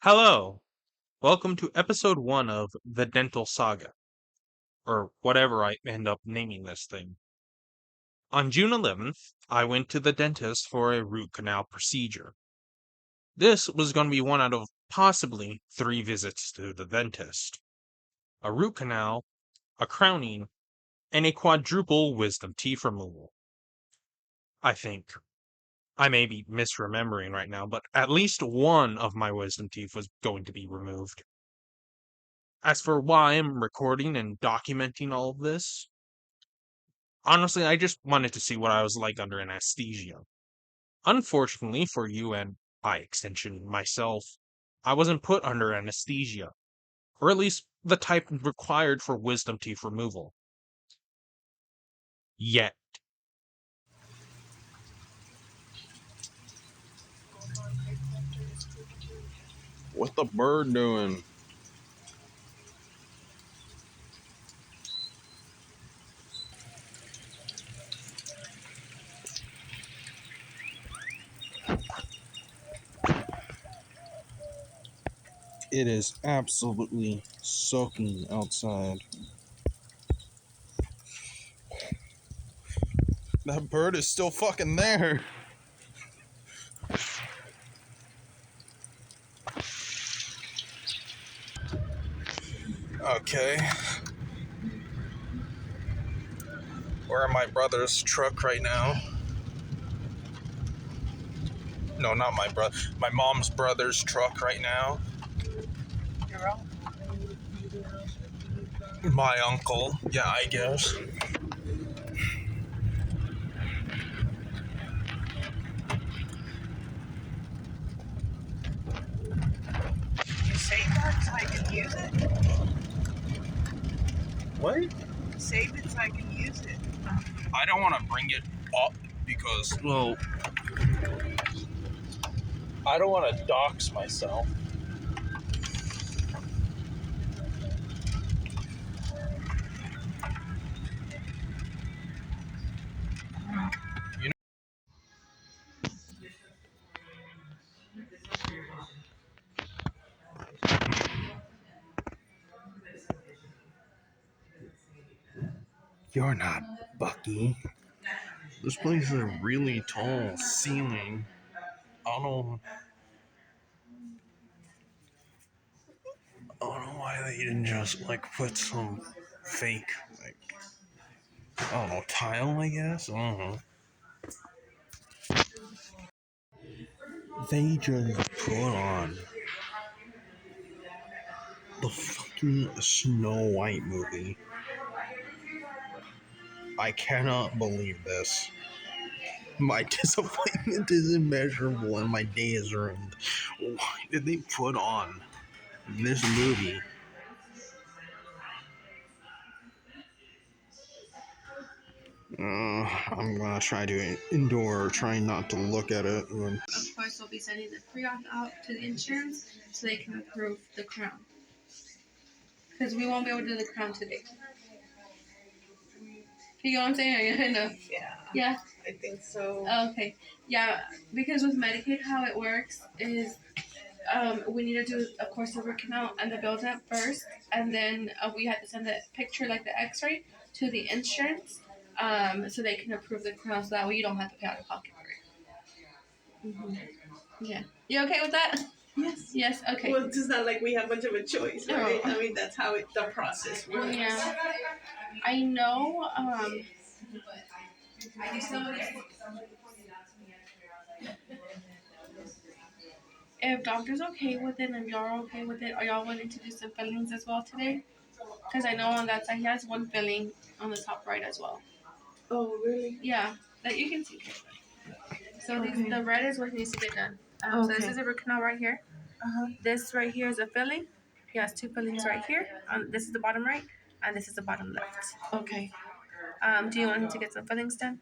Hello, welcome to episode 1 of The Dental Saga, or whatever I end up naming this thing. On June 11th, I went to the dentist for a root canal procedure. This was going to be one out of possibly 3 visits to the dentist. A root canal, a crowning, and a quadruple wisdom teeth removal. I think. I may be misremembering right now, but at least one of my wisdom teeth was going to be removed. As for why I'm recording and documenting all of this, honestly, I just wanted to see what I was like under anesthesia. Unfortunately for you and, by extension, myself, I wasn't put under anesthesia, or at least the type required for wisdom teeth removal. Yet. What the bird doing? It is absolutely soaking outside. That bird is still fucking there. Okay. We're in my brother's truck right now. No, not my brother. My mom's brother's truck right now. My uncle. Yeah, I guess. You save that so I can use it? What? Save it so I can use it. I don't want to bring it up because, well, I don't want to dox myself. You're not Bucky. This place is a really tall ceiling. I don't know why they didn't just put some fake I don't know, tile, I guess. I don't know. They just put on the fucking Snow White movie. I cannot believe this. My disappointment is immeasurable and my day is ruined. Why did they put on this movie? I'm gonna try to endure, trying not to look at it. Of course, we'll be sending the pre-auth out to the insurance so they can approve the crown. Because we won't be able to do the crown today. You know what I'm saying? I know. Yeah. Yeah. I think so. Okay. Yeah, because with Medicaid, how it works is we need to do, of course, the root canal and the build-up first, and then we have to send a picture, like the X-ray, to the insurance, so they can approve the crown. So that way you don't have to pay out of pocket for it. Mm-hmm. Yeah. You okay with that? Yes. Yes. Okay. Well, it's just not like we have much of a choice, right? No. I mean, that's how the process works. Yeah. I know. If doctor's okay with it and y'all okay with it, are y'all wanting to do some fillings as well today? Because I know on that side he has one filling on the top right as well. Oh, really? Yeah, that you can see. So Okay. the red is what needs to get done. So this is a root canal right here. This right here is a filling. He has 2 fillings right here. This is the bottom right, and this is the bottom left. Okay. Do you want him to get some fillings done?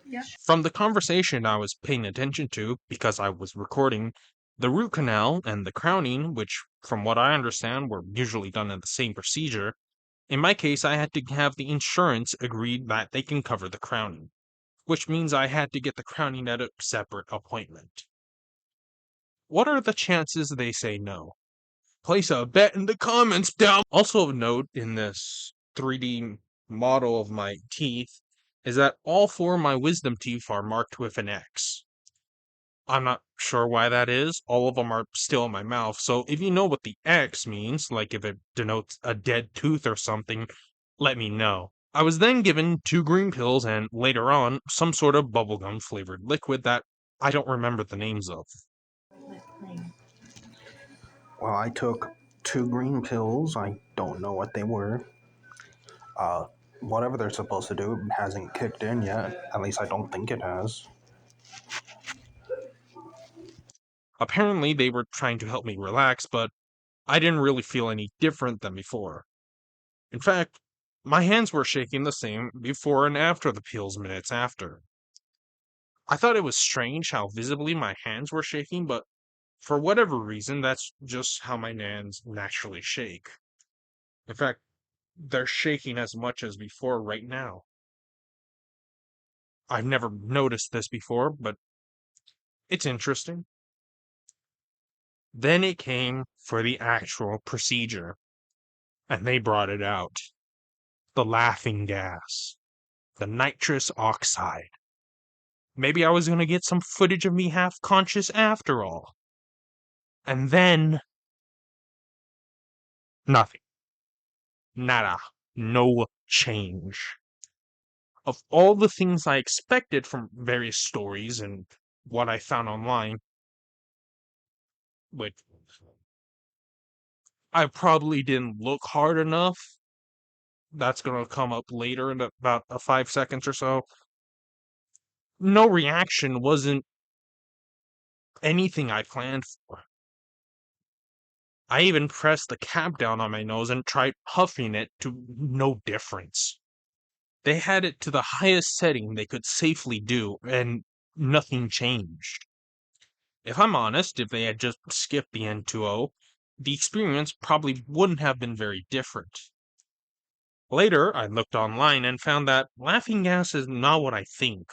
Yeah. From the conversation I was paying attention to, because I was recording, the root canal and the crowning, which, from what I understand, were usually done in the same procedure, in my case, I had to have the insurance agreed that they can cover the crowning, which means I had to get the crowning at a separate appointment. What are the chances they say no? Place a bet in the comments down. Also of note in this 3D model of my teeth is that all four of my wisdom teeth are marked with an X. I'm not sure why that is. All of them are still in my mouth. So if you know what the X means, like if it denotes a dead tooth or something, let me know. I was then given 2 green pills and later on some sort of bubblegum flavored liquid that I don't remember the names of. Well, I took 2 green pills. I don't know what they were. Uh, Whatever they're supposed to do hasn't kicked in yet. At least I don't think it has. Apparently they were trying to help me relax, but I didn't really feel any different than before. In fact, my hands were shaking the same before and after the pills minutes after. I thought it was strange how visibly my hands were shaking, but for whatever reason, that's just how my hands naturally shake. In fact, they're shaking as much as before right now. I've never noticed this before, but it's interesting. Then it came for the actual procedure, and they brought it out. The laughing gas, the nitrous oxide. Maybe I was going to get some footage of me half conscious after all. And then, nothing. Nada. No change. Of all the things I expected from various stories and what I found online, which I probably didn't look hard enough. That's going to come up later in about 5 seconds or so. No reaction wasn't anything I planned for. I even pressed the cap down on my nose and tried puffing it to no difference. They had it to the highest setting they could safely do, and nothing changed. If I'm honest, if they had just skipped the N2O, the experience probably wouldn't have been very different. Later, I looked online and found that laughing gas is not what I think,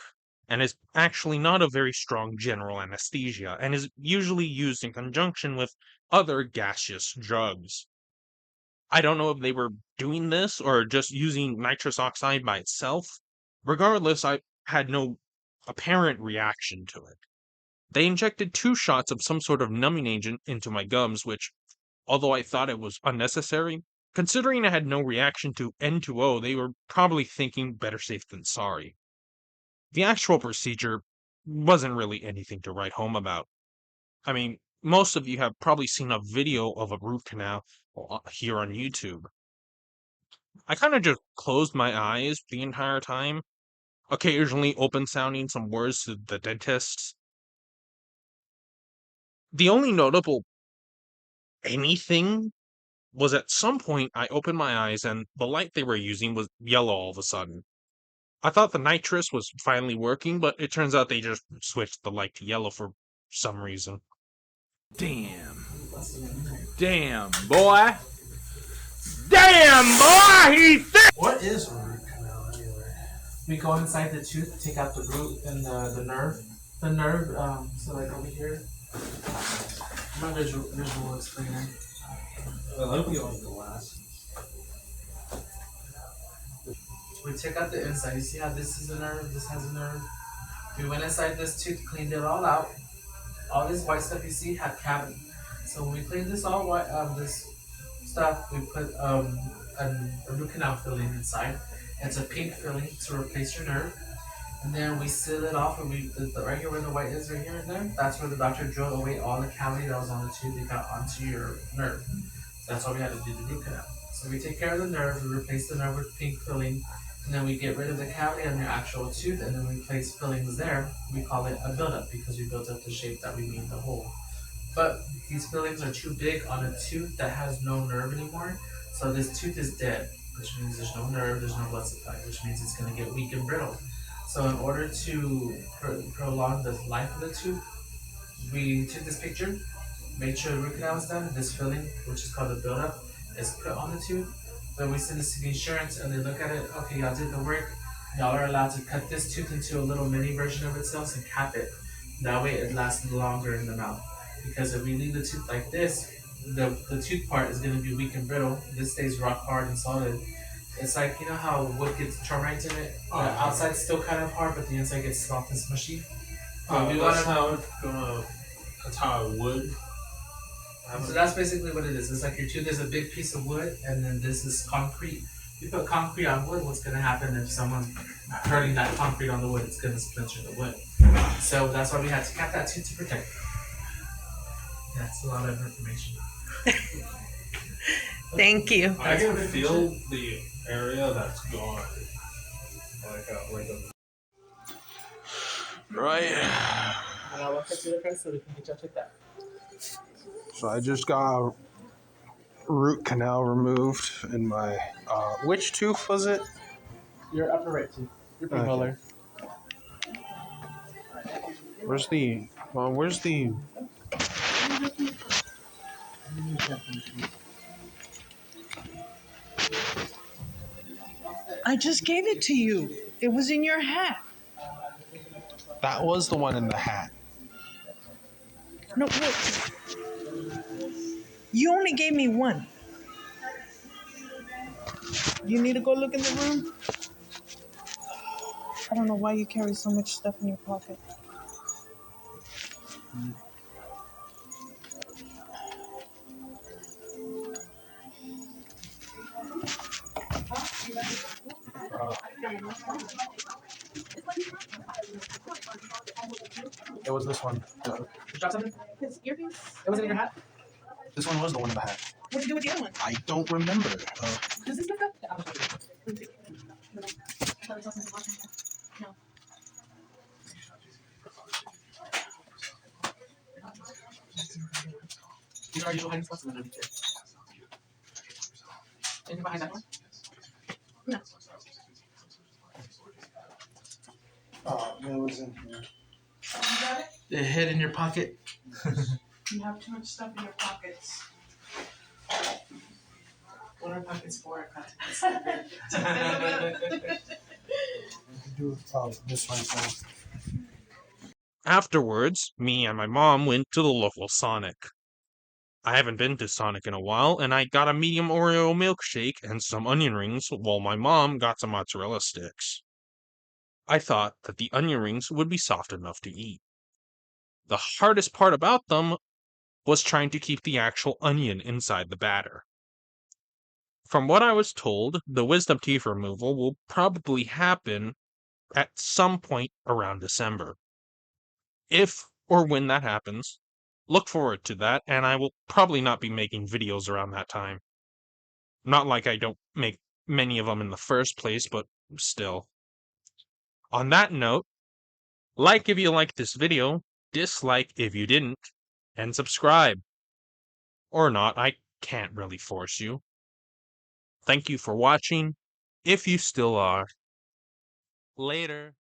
and is actually not a very strong general anesthesia, and is usually used in conjunction with other gaseous drugs. I don't know if they were doing this or just using nitrous oxide by itself. Regardless, I had no apparent reaction to it. They injected 2 shots of some sort of numbing agent into my gums, which, although I thought it was unnecessary, considering I had no reaction to N2O, they were probably thinking better safe than sorry. The actual procedure wasn't really anything to write home about. I mean, most of you have probably seen a video of a root canal here on YouTube. I kind of just closed my eyes the entire time, occasionally open sounding some words to the dentist. The only notable anything was at some point I opened my eyes and the light they were using was yellow all of a sudden. I thought the nitrous was finally working, but it turns out they just switched the light to yellow for some reason. Damn. Damn, boy. Damn, boy, he's thick! What is a root canal anyway? We go inside the tooth, take out the root and the nerve. The nerve, so like over here. I'm not visual explainer. That'll be on the last. We take out the inside. You see how this is a nerve, this has a nerve? We went inside this tooth, cleaned it all out. All this white stuff you see had cavity. So when we cleaned this all white, this stuff, we put a root canal filling inside. It's a pink filling to replace your nerve. And then we seal it off, and right here where the white is, right here and there, that's where the doctor drilled away all the cavity that was on the tooth that got onto your nerve. So that's why we had to do the root canal. So we take care of the nerve, we replace the nerve with pink filling, and then we get rid of the cavity on your actual tooth, and then we place fillings there. We call it a buildup because we built up the shape that we made the hole. But these fillings are too big on a tooth that has no nerve anymore, so this tooth is dead, which means there's no nerve, there's no blood supply, which means it's going to get weak and brittle. So in order to prolong the life of the tooth, we took this picture, made sure the root canal was done, this filling, which is called a buildup, is put on the tooth. Then we send this to the insurance and they look at it, okay, y'all did the work, y'all are allowed to cut this tooth into a little mini version of itself and cap it. That way it lasts longer in the mouth. because if we leave the tooth like this, the tooth part is going to be weak and brittle. This stays rock hard and solid. It's like, you know how wood gets termites in it? The outside's still kind of hard, but the inside gets soft and smushy. That's how it would. So that's basically what it is. It's like your tooth is a big piece of wood, and then this is concrete. You put concrete on wood, what's going to happen if someone's hurling that concrete on the wood? It's going to splinter the wood. So that's why we had to cap that tooth to protect it. That's a lot of information. Thank you. I can feel the area that's gone. Right. And I'll look at the difference so we can get you check that. So I just got root canal removed in my which tooth was it? Your upper right tooth. Your premolar. Where's the I just gave it to you. It was in your hat. that was the one in the hat. No, look. You only gave me one. You need to go look in the room? I don't know why you carry so much stuff in your pocket. It was this one. Did you drop something? His earpiece? It was in your hat? This one was the one in the hat. What did you do with the other one? I don't remember. Does this look up? These are our usual hiding spots in the room. Anything behind that one? No. It was in here. You got it? The head in your pocket. You have too much stuff in your pockets. What are pockets for? Do this one. So. Afterwards, me and my mom went to the local Sonic. I haven't been to Sonic in a while, and I got a medium Oreo milkshake and some onion rings, while my mom got some mozzarella sticks. I thought that the onion rings would be soft enough to eat. The hardest part about them was trying to keep the actual onion inside the batter. From what I was told, the wisdom teeth removal will probably happen at some point around December. If or when that happens, look forward to that, and I will probably not be making videos around that time. Not like I don't make many of them in the first place, but still. On that note, like if you liked this video, dislike if you didn't, and subscribe. Or not, I can't really force you. Thank you for watching, if you still are. Later.